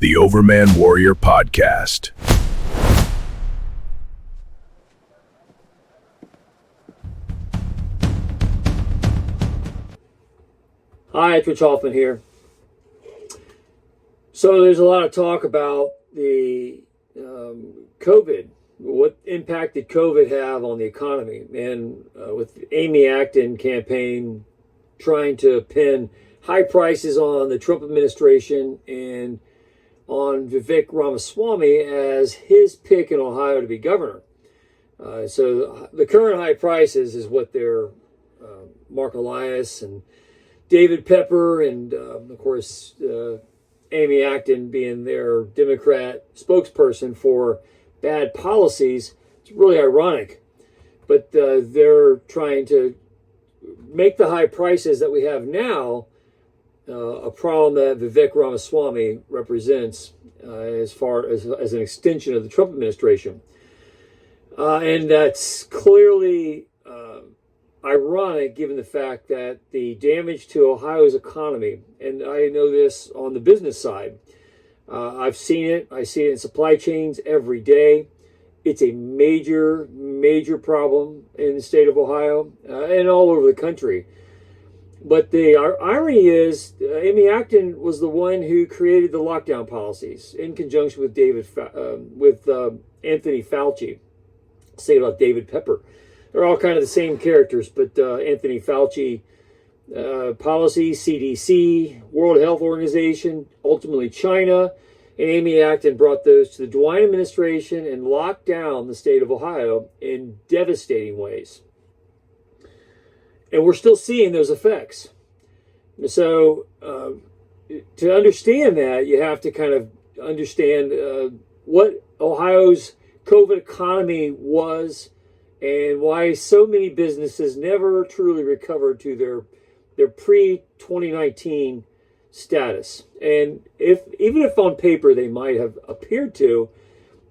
the Overman Warrior Podcast. Hi, it's Rich Hoffman here. So there's a lot of talk about the COVID. What impact did COVID have on the economy? And with Amy Acton campaign trying to pin high prices on the Trump administration and on Vivek Ramaswamy as his pick in Ohio to be governor. So the current high prices is what they're Mark Elias and David Pepper and, of course, Amy Acton being their Democrat spokesperson for bad policies. It's really ironic. But they're trying to make the high prices that we have now a problem that Vivek Ramaswamy represents as far as an extension of the Trump administration. And that's clearly ironic given the fact that the damage to Ohio's economy, and I know this on the business side, I've seen it. I see it in supply chains every day. It's a major, major problem in the state of Ohio and all over the country. But the irony is, Amy Acton was the one who created the lockdown policies in conjunction with Anthony Fauci. Say about David Pepper. They're all kind of the same characters, but Anthony Fauci policy, CDC, World Health Organization, ultimately China, and Amy Acton brought those to the DeWine administration and locked down the state of Ohio in devastating ways. And we're still seeing those effects. So to understand that, you have to kind of understand what Ohio's COVID economy was and why so many businesses never truly recovered to their pre-2019 status. And even if on paper they might have appeared to,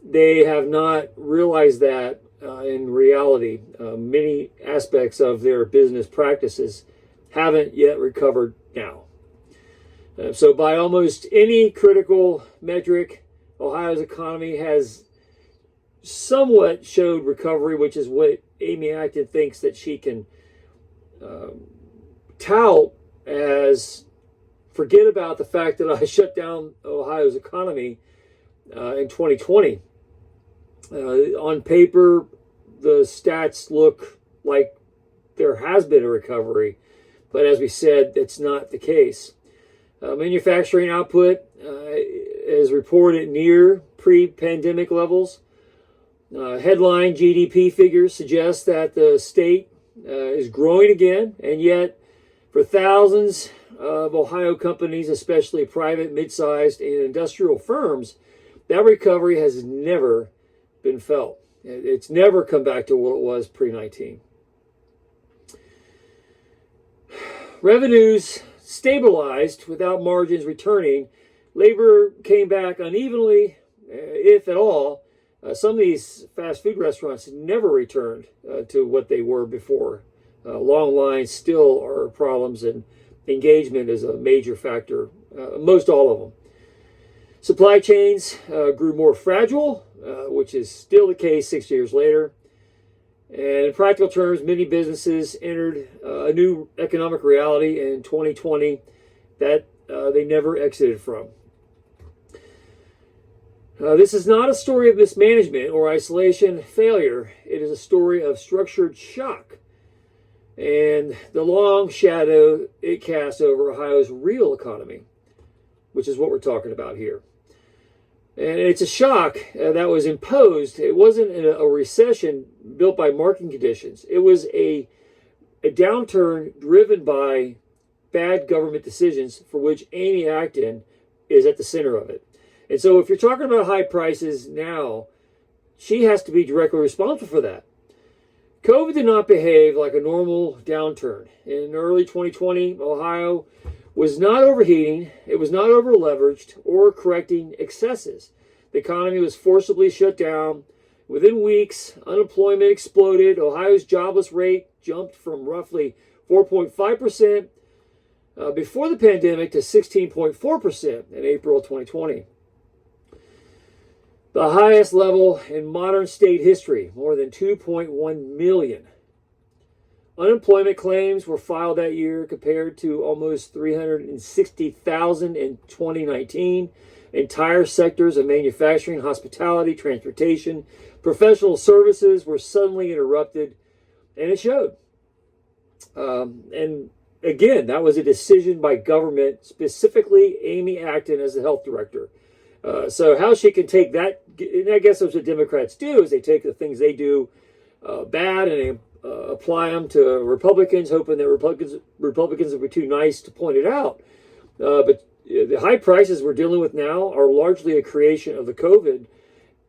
they have not realized that in reality. Many aspects of their business practices haven't yet recovered now. So by almost any critical metric, Ohio's economy has somewhat showed recovery, which is what Amy Acton thinks that she can tout as forget about the fact that I shut down Ohio's economy in 2020. On paper, the stats look like there has been a recovery, but as we said, that's not the case. Manufacturing output is reported near pre-pandemic levels. Headline GDP figures suggest that the state is growing again, and yet for thousands of Ohio companies, especially private, mid-sized, and industrial firms, that recovery has never been felt. It's never come back to what it was pre-19. Revenues stabilized without margins returning. Labor came back unevenly, if at all. Some of these fast food restaurants never returned to what they were before. Long lines still are problems, and engagement is a major factor, most all of them. Supply chains grew more fragile, which is still the case 6 years later. And in practical terms, many businesses entered a new economic reality in 2020 that they never exited from. This is not a story of mismanagement or isolation failure. It is a story of structured shock and the long shadow it casts over Ohio's real economy, which is what we're talking about here. And it's a shock that was imposed. It wasn't a recession built by market conditions. It was a downturn driven by bad government decisions for which Amy Acton is at the center of it. And so if you're talking about high prices now, she has to be directly responsible for that. COVID did not behave like a normal downturn. In early 2020, Ohio was not overheating, it was not over-leveraged or correcting excesses. The economy was forcibly shut down. Within weeks, unemployment exploded. Ohio's jobless rate jumped from roughly 4.5% before the pandemic to 16.4% in April of 2020. the highest level in modern state history, more than 2.1 million. Unemployment claims were filed that year compared to almost 360,000 in 2019. Entire sectors of manufacturing, hospitality, transportation, professional services were suddenly interrupted, and it showed. And again, that was a decision by government, specifically Amy Acton as the health director. So how she can take that, and I guess that's what Democrats do, is they take the things they do bad and they apply them to Republicans, hoping that Republicans will be too nice to point it out. But the high prices we're dealing with now are largely a creation of the COVID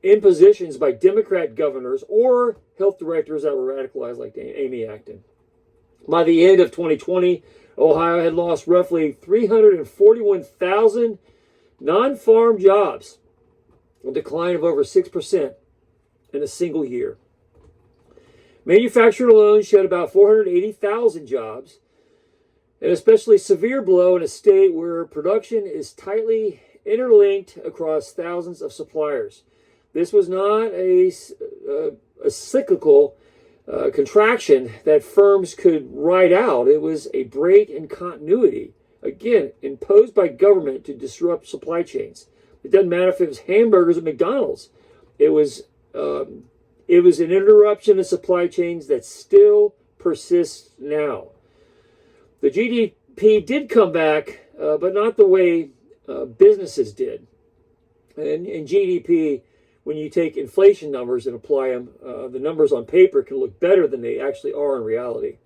impositions by Democrat governors or health directors that were radicalized like Amy Acton. By the end of 2020, Ohio had lost roughly 341,000 non-farm jobs, a decline of over 6% in a single year. Manufacturing alone shed about 480,000 jobs, an especially severe blow in a state where production is tightly interlinked across thousands of suppliers. This was not a cyclical contraction that firms could ride out. It was a break in continuity, again, imposed by government to disrupt supply chains. It doesn't matter if it was hamburgers at McDonald's. It was an interruption of supply chains that still persists now. The GDP did come back, but not the way businesses did. And in GDP, when you take inflation numbers and apply them, the numbers on paper can look better than they actually are in reality.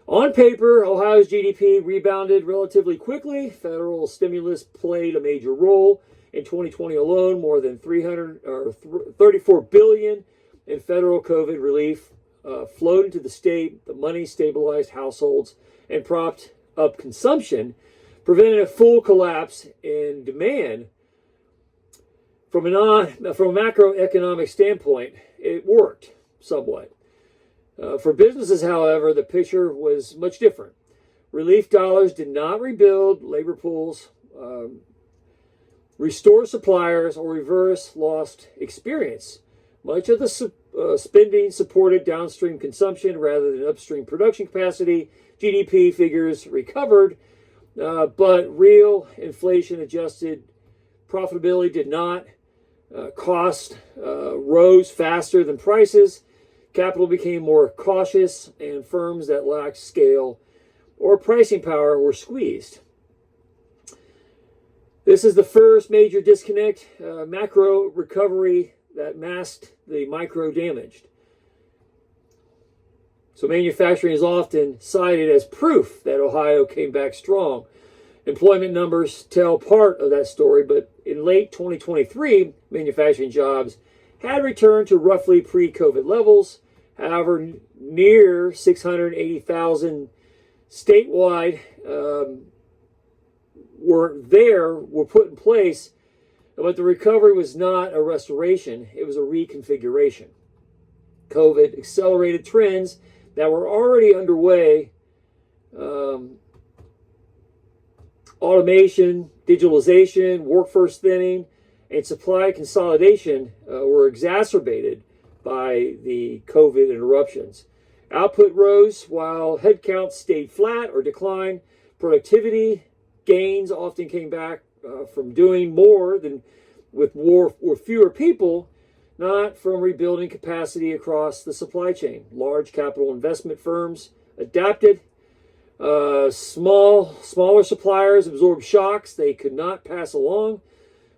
On paper, Ohio's GDP rebounded relatively quickly. Federal stimulus played a major role. In 2020 alone, more than $34 billion in federal COVID relief flowed into the state. The money stabilized households and propped up consumption, preventing a full collapse in demand. From a macroeconomic standpoint, it worked somewhat. For businesses, however, the picture was much different. Relief dollars did not rebuild labor pools, restore suppliers, or reverse lost experience. Much of the spending supported downstream consumption rather than upstream production capacity. GDP figures recovered, but real inflation-adjusted profitability did not. Cost rose faster than prices. Capital became more cautious, and firms that lacked scale or pricing power were squeezed. This is the first major disconnect, macro recovery that masked the micro damaged. So manufacturing is often cited as proof that Ohio came back strong. Employment numbers tell part of that story, but in late 2023, manufacturing jobs had returned to roughly pre-COVID levels. However, near 680,000 statewide were put in place, but the recovery was not a restoration, it was a reconfiguration. COVID accelerated trends that were already underway. Automation, digitalization, workforce thinning, and supply consolidation were exacerbated by the COVID interruptions. Output rose while headcount stayed flat or declined. Productivity gains often came back from doing more than with fewer people, not from rebuilding capacity across the supply chain. Large capital investment firms adapted. Smaller suppliers absorbed shocks they could not pass along.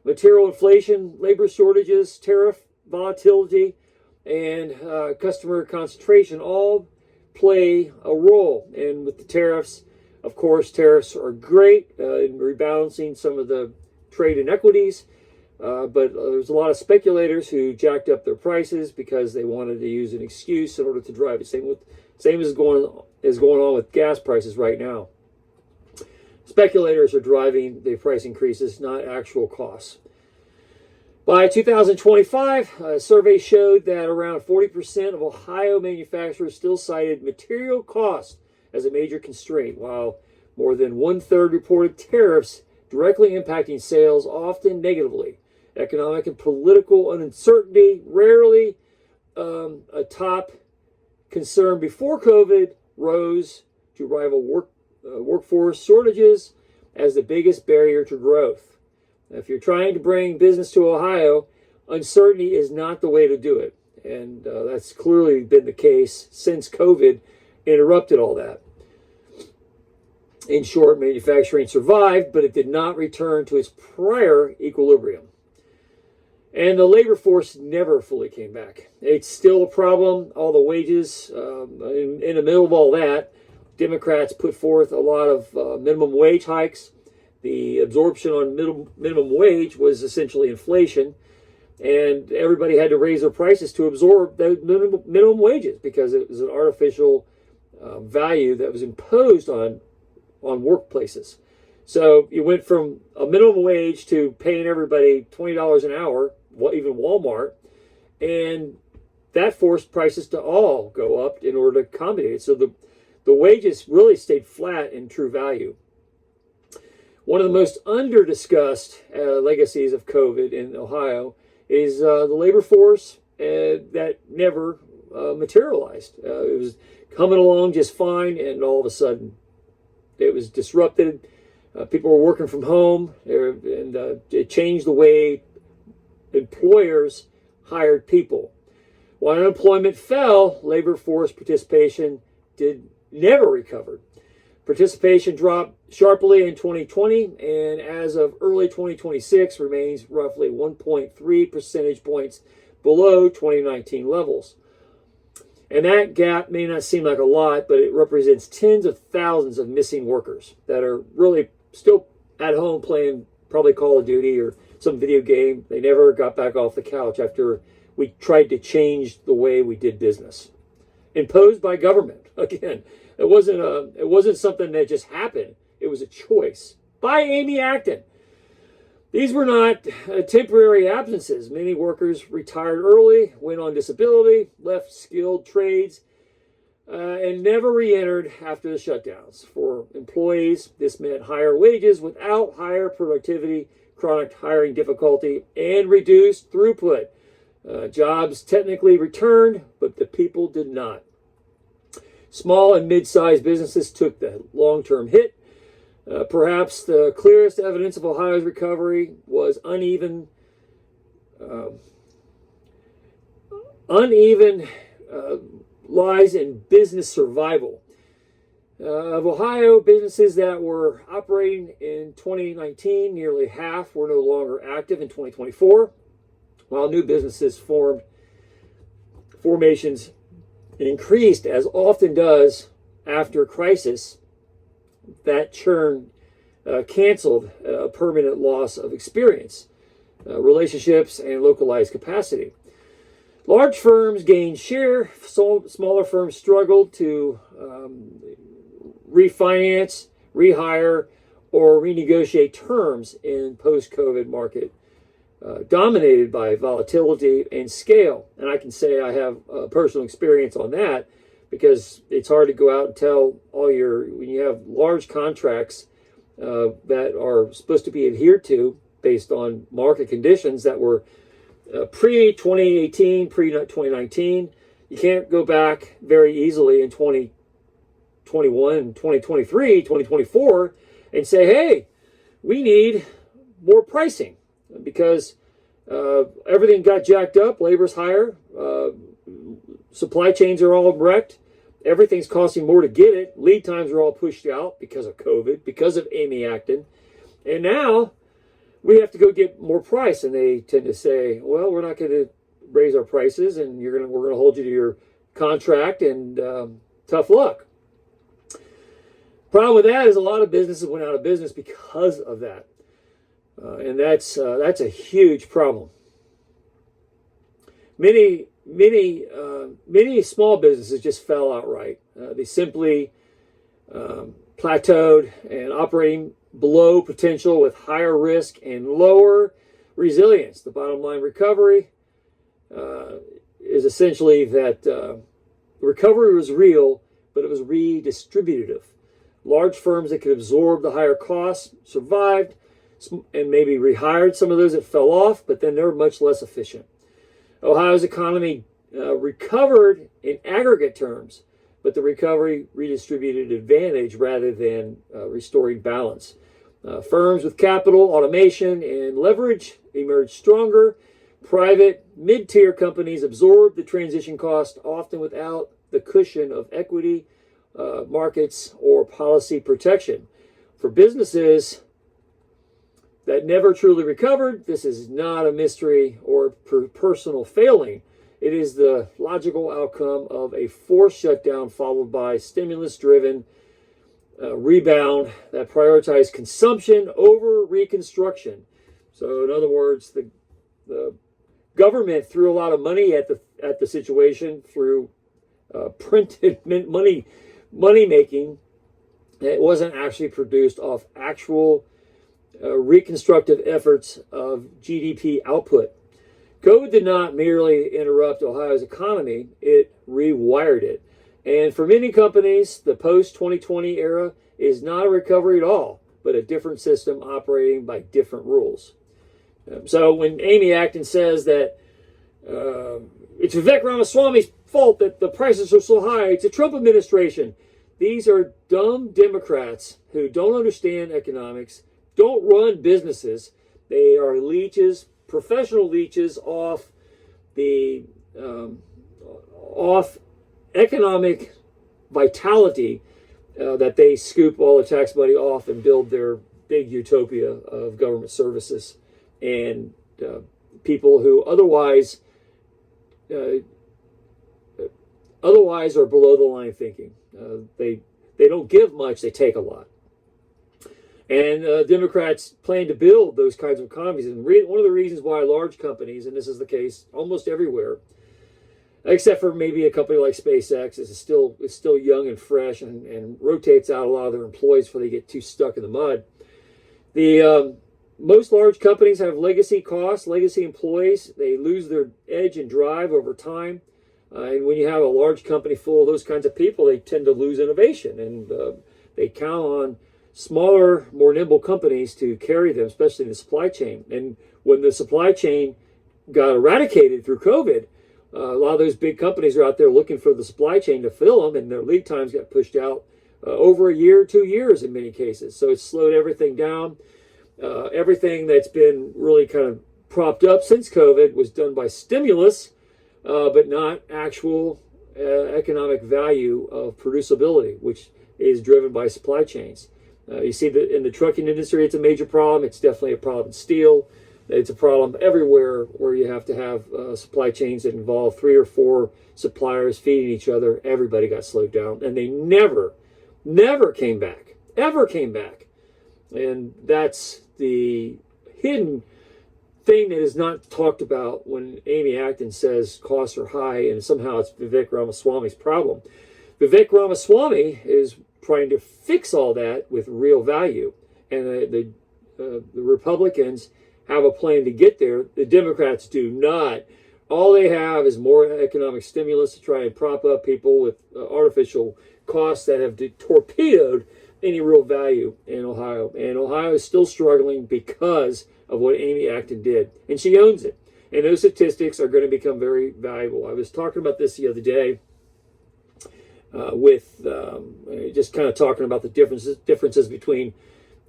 Material inflation, labor shortages, tariff volatility, and customer concentration all play a role. And with the tariffs, of course, tariffs are great in rebalancing some of the trade inequities. But there's a lot of speculators who jacked up their prices because they wanted to use an excuse in order to drive it. Same as going on with gas prices right now. Speculators are driving the price increases, not actual costs. By 2025, a survey showed that around 40% of Ohio manufacturers still cited material costs as a major constraint, while more than one-third reported tariffs directly impacting sales, often negatively. Economic and political uncertainty, rarely a top concern before COVID, rose to rival workforce shortages as the biggest barrier to growth. Now, if you're trying to bring business to Ohio, uncertainty is not the way to do it. And that's clearly been the case since COVID interrupted all that. In short, manufacturing survived, but it did not return to its prior equilibrium. And the labor force never fully came back. It's still a problem. All the wages, in the middle of all that, Democrats put forth a lot of minimum wage hikes. The absorption on minimum wage was essentially inflation. And everybody had to raise their prices to absorb the minimum wages because it was an artificial value that was imposed on workplaces. So you went from a minimum wage to paying everybody $20 an hour, even Walmart, and that forced prices to all go up in order to accommodate it. So the wages really stayed flat in true value. One of the most under-discussed legacies of COVID in Ohio is the labor force that never materialized. It was coming along just fine, and all of a sudden it was disrupted. People were working from home, and it changed the way employers hired people. While unemployment fell, labor force participation never recovered. Participation dropped sharply in 2020, and as of early 2026 remains roughly 1.3 percentage points below 2019 levels. And that gap may not seem like a lot, but it represents tens of thousands of missing workers that are really still at home playing probably Call of Duty or some video game. They never got back off the couch after we tried to change the way we did business. Imposed by government. Again, it wasn't something that just happened. It was a choice by Amy Acton. These were not temporary absences. Many workers retired early, went on disability, left skilled trades, and never re-entered after the shutdowns. For employees, this meant higher wages without higher productivity, chronic hiring difficulty, and reduced throughput. Jobs technically returned, but the people did not. Small and mid-sized businesses took the long-term hit. Perhaps the clearest evidence of Ohio's recovery was uneven lies in business survival. Of Ohio businesses that were operating in 2019, nearly half were no longer active in 2024, while new businesses formations increased, as often does after a crisis. That churn canceled a permanent loss of experience, relationships, and localized capacity. Large firms gained share. Smaller firms struggled to refinance, rehire, or renegotiate terms in post-COVID market dominated by volatility and scale. And I can say I have personal experience on that, because it's hard to go out and tell when you have large contracts that are supposed to be adhered to based on market conditions that were pre-2018, pre-2019. You can't go back very easily in 2021, 2023, 2024 and say, hey, we need more pricing because everything got jacked up, labor's higher, supply chains are all wrecked. Everything's costing more to get it. Lead times are all pushed out because of COVID, because of Amy Acton. And now we have to go get more price. And they tend to say, well, we're not going to raise our prices, and we're going to hold you to your contract, and tough luck. Problem with that is a lot of businesses went out of business because of that. And that's a huge problem. Many small businesses just fell outright. They simply plateaued and operating below potential with higher risk and lower resilience. The bottom line recovery is essentially that the recovery was real, but it was redistributive. Large firms that could absorb the higher costs survived. and maybe rehired some of those that fell off, but then they're much less efficient. Ohio's economy recovered in aggregate terms, but the recovery redistributed advantage rather than restoring balance. Firms with capital, automation, and leverage emerged stronger. Private, mid-tier companies absorbed the transition cost, often without the cushion of equity, markets, or policy protection. For businesses that never truly recovered, this is not a mystery or personal failing. It is the logical outcome of a forced shutdown followed by stimulus-driven rebound that prioritized consumption over reconstruction. So, in other words, the government threw a lot of money at the situation through printed money making. It wasn't actually produced off actual reconstructive efforts of GDP output. COVID did not merely interrupt Ohio's economy, it rewired it. And for many companies, the post-2020 era is not a recovery at all, but a different system operating by different rules. So when Amy Acton says that it's Vivek Ramaswamy's fault that the prices are so high, it's a Trump administration, these are dumb Democrats who don't understand economics, don't run businesses. They are leeches, professional leeches off economic vitality that they scoop all the tax money off and build their big utopia of government services and people who otherwise are below the line thinking. They don't give much, they take a lot. And Democrats plan to build those kinds of economies. And one of the reasons why large companies, and this is the case almost everywhere, except for maybe a company like SpaceX, is still young and fresh and rotates out a lot of their employees before they get too stuck in the mud. The most large companies have legacy costs, legacy employees. They lose their edge and drive over time. And when you have a large company full of those kinds of people, they tend to lose innovation. And they count on smaller, more nimble companies to carry them, especially in the supply chain. And when the supply chain got eradicated through COVID, a lot of those big companies are out there looking for the supply chain to fill them, and their lead times got pushed out over a year, 2 years in many cases. So it's slowed everything down. Everything that's been really kind of propped up since COVID was done by stimulus, but not actual economic value of producibility, which is driven by supply chains. You see that in the trucking industry, it's a major problem. It's definitely a problem in steel. It's a problem everywhere where you have to have supply chains that involve 3 or 4 suppliers feeding each other. Everybody got slowed down, and they never came back, ever came back. And that's the hidden thing that is not talked about when Amy Acton says costs are high and somehow it's Vivek Ramaswamy's problem. Vivek Ramaswamy is trying to fix all that with real value. And the Republicans have a plan to get there. The Democrats do not. All they have is more economic stimulus to try and prop up people with artificial costs that have torpedoed any real value in Ohio. And Ohio is still struggling because of what Amy Acton did. And she owns it. And those statistics are going to become very valuable. I was talking about this the other day just kind of talking about the differences between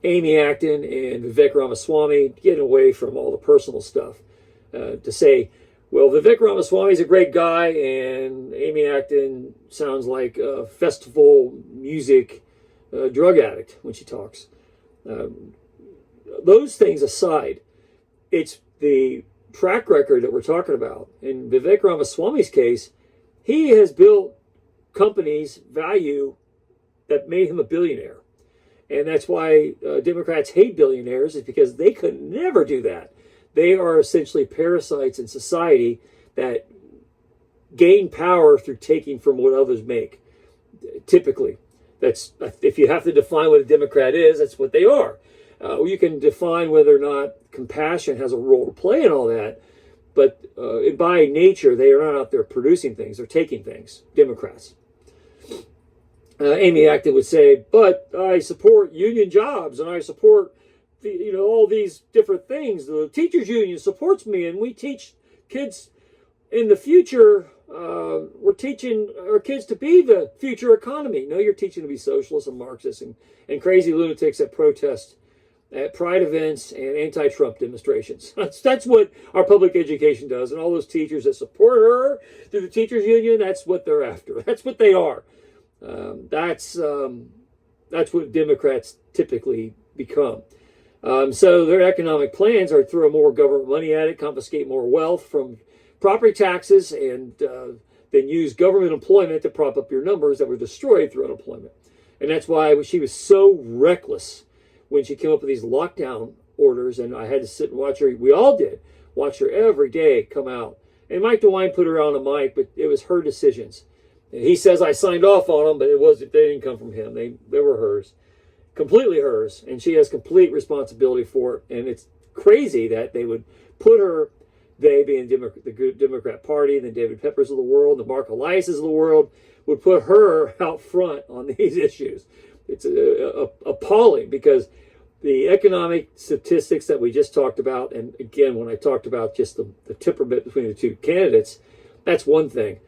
Amy Acton and Vivek Ramaswamy, getting away from all the personal stuff. To say, well, Vivek Ramaswamy is a great guy and Amy Acton sounds like a festival music drug addict when she talks. Those things aside, it's the track record that we're talking about. In Vivek Ramaswamy's case, he has built companies' value that made him a billionaire. And that's why Democrats hate billionaires, is because they could never do that. They are essentially parasites in society that gain power through taking from what others make. Typically, that's, if you have to define what a Democrat is, that's what they are. You can define whether or not compassion has a role to play in all that, but by nature, they are not out there producing things, they're taking things, Democrats. Amy Acton would say, but I support union jobs and I support all these different things. The teachers union supports me, and we teach kids in the future. We're teaching our kids to be the future economy. No, you're teaching to be socialists and Marxists and crazy lunatics that protest at pride events and anti-Trump demonstrations. That's what our public education does, and all those teachers that support her through the teachers union, that's what they're after. That's what they are. That's what Democrats typically become. So their economic plans are throw more government money at it, confiscate more wealth from property taxes, and then use government employment to prop up your numbers that were destroyed through unemployment. And that's why she was so reckless when she came up with these lockdown orders, and I had to sit and watch her. We all did watch her every day come out. And Mike DeWine put her on a mic, but it was her decisions. And he says I signed off on them, but they didn't come from him. They were hers, completely hers, and she has complete responsibility for it. And it's crazy that they would put her, they being the Democrat Party, the David Peppers of the world, the Mark Eliases of the world, would put her out front on these issues. It's appalling, because the economic statistics that we just talked about, and again, when I talked about just the temperament between the two candidates, that's one thing.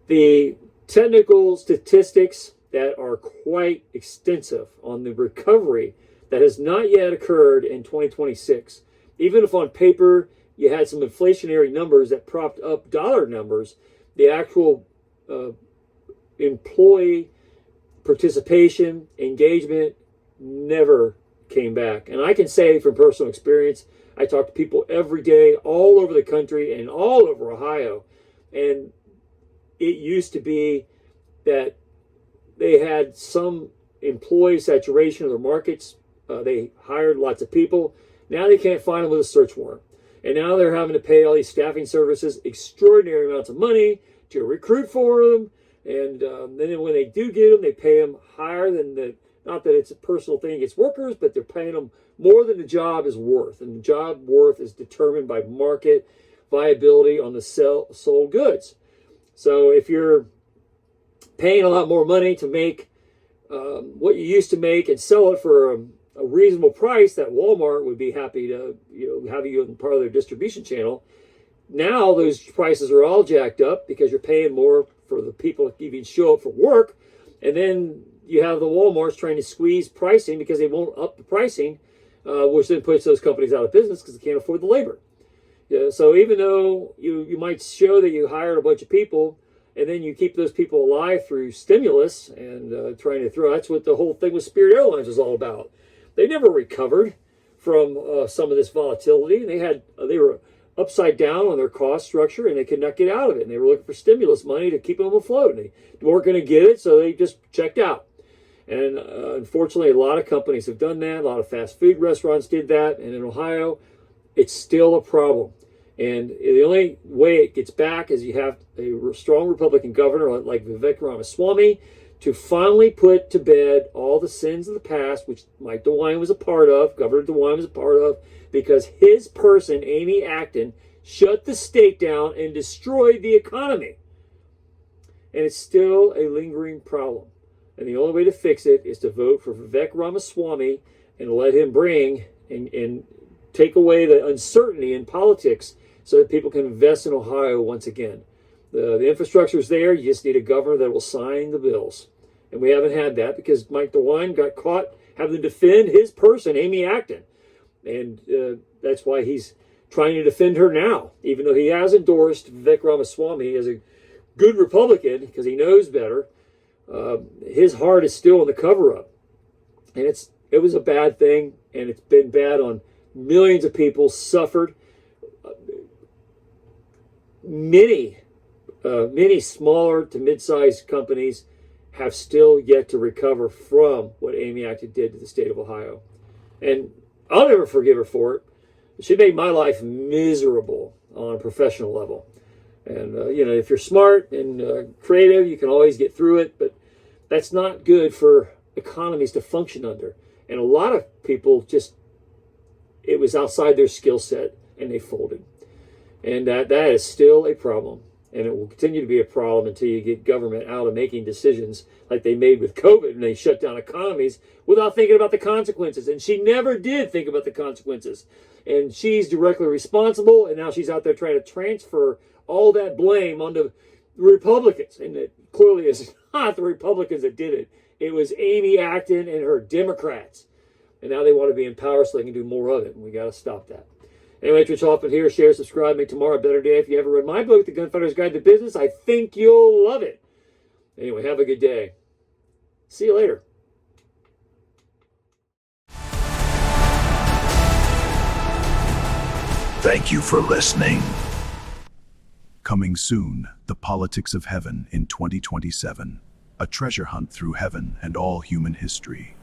The technical statistics that are quite extensive on the recovery that has not yet occurred in 2026. Even if on paper you had some inflationary numbers that propped up dollar numbers, the actual employee participation, engagement never came back. And I can say from personal experience, I talk to people every day all over the country and all over Ohio, and it used to be that they had some employee saturation of their markets. They hired lots of people. Now they can't find them with a search warrant. And now they're having to pay all these staffing services extraordinary amounts of money to recruit for them. And then when they do get them, they pay them higher than not that it's a personal thing against workers, but they're paying them more than the job is worth. And the job worth is determined by market viability on the sold goods. So if you're paying a lot more money to make what you used to make and sell it for a reasonable price that Walmart would be happy to have you in part of their distribution channel, now those prices are all jacked up because you're paying more for the people that even show up for work. And then you have the Walmarts trying to squeeze pricing because they won't up the pricing, which then puts those companies out of business because they can't afford the labor. Yeah, so even though you might show that you hired a bunch of people, and then you keep those people alive through stimulus and trying to throw, that's what the whole thing with Spirit Airlines was all about. They never recovered from some of this volatility. They were upside down on their cost structure, and they could not get out of it. And they were looking for stimulus money to keep them afloat. And they weren't going to get it, so they just checked out. And unfortunately, a lot of companies have done that. A lot of fast food restaurants did that. And in Ohio, it's still a problem. And the only way it gets back is you have a strong Republican governor like Vivek Ramaswamy to finally put to bed all the sins of the past, which Mike DeWine was a part of, Governor DeWine was a part of, because his person, Amy Acton, shut the state down and destroyed the economy. And it's still a lingering problem. And the only way to fix it is to vote for Vivek Ramaswamy and let him bring and take away the uncertainty in politics so that people can invest in Ohio once again. The infrastructure is there. You just need a governor that will sign the bills. And we haven't had that because Mike DeWine got caught having to defend his person, Amy Acton. And that's why he's trying to defend her now, even though he has endorsed Vivek Ramaswamy as a good Republican because he knows better. His heart is still in the cover-up. And it was a bad thing, and it's been bad on millions of people suffered. Many smaller to mid-sized companies have still yet to recover from what Amy Acton did to the state of Ohio. And I'll never forgive her for it. She made my life miserable on a professional level. And, if you're smart and creative, you can always get through it. But that's not good for economies to function under. And a lot of people it was outside their skill set and they folded. And that is still a problem. And it will continue to be a problem until you get government out of making decisions like they made with COVID, and they shut down economies without thinking about the consequences. And she never did think about the consequences. And she's directly responsible, and now she's out there trying to transfer all that blame onto the Republicans. And it clearly is not the Republicans that did it. It was Amy Acton and her Democrats. And now they want to be in power so they can do more of it. And we got to stop that. Anyway, Rich Hoffman here. Share, subscribe, make tomorrow a better day. If you haven't read my book, The Gunfighter's Guide to Business, I think you'll love it. Anyway, have a good day. See you later. Thank you for listening. Coming soon, The Politics of Heaven in 2027. A treasure hunt through heaven and all human history.